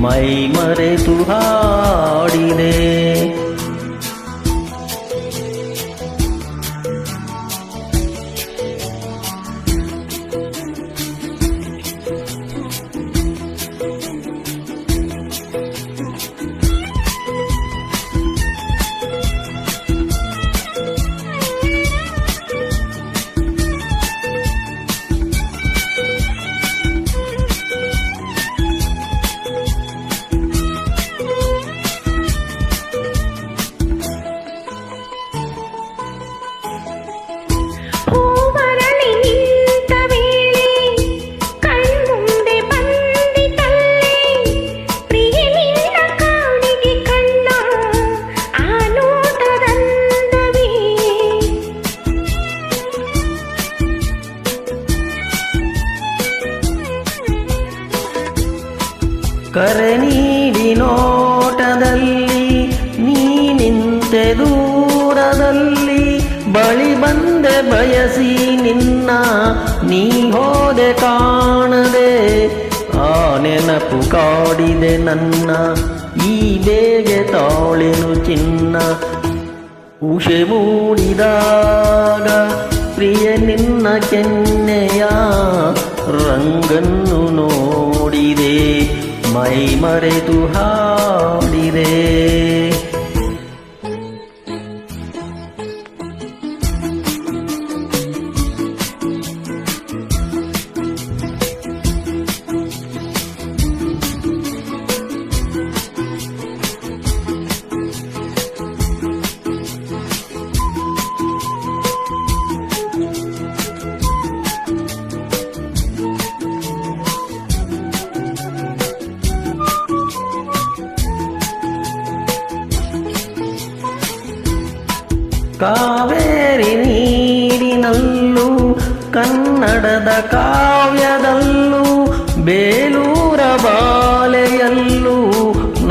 ಮೈ ಮರೆತು ಹಾಡಿದೆ. ಕರೆ ನೀಡಿ ನೋಟದಲ್ಲಿ ನೀ ನಿಂತೆ ದೂರದಲ್ಲಿ, ಬಳಿ ಬಂದೆ ಬಯಸಿ ನಿನ್ನ ನೀ ಹೋದೆ ಕಾಣದೆ. ಆ ನೆನಪು ಕಾಡಿದೆ ನನ್ನ ಈ ಬೇಗೆ ತಾಳೆನು ಚಿನ್ನ. ಉಷೆ ಮೂಡಿದಾಗ ಪ್ರಿಯ ನಿನ್ನ ಕೆನ್ನೆಯ ರಂಗನ್ನು ನೋಡಿದೆ, ಮೈ ಮರೆತು ಹಾಡಿದೆ. ಕಾವೇರಿ ನೀರಿನಲ್ಲೂ ಕನ್ನಡದ ಕಾವ್ಯದಲ್ಲೂ ಬೇಲೂರ ಬಾಲೆಯಲ್ಲೂ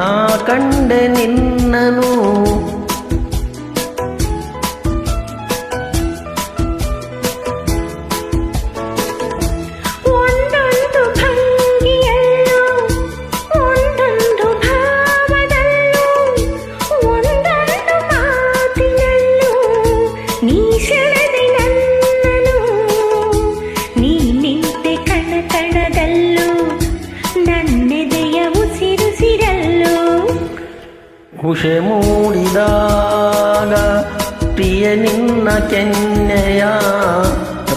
ನಾ ಕಂಡೆ ನಿನ್ನನು. ಉಷೆ ಮೂಡಿದಾಗ ಪ್ರಿಯ ನಿನ್ನ ಕೆನ್ನೆಯ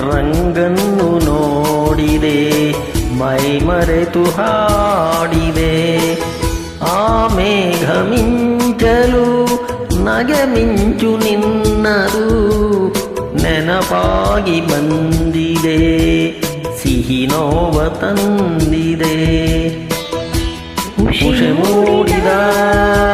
ರಂಗನ್ನು ನೋಡಿದೆ, ಮೈ ಮರೆತು ಹಾಡಿದೆ. ಆ ಮೇಘ ಮಿಂಚಲು ನಗೆ ಮಿಂಚು ನಿನ್ನದು ನೆನಪಾಗಿ ಬಂದಿದೆ, ಸಿಹಿ ನೋವ ತಂದಿದೆ. ಉಷೆ ಮೂಡಿದಾಗ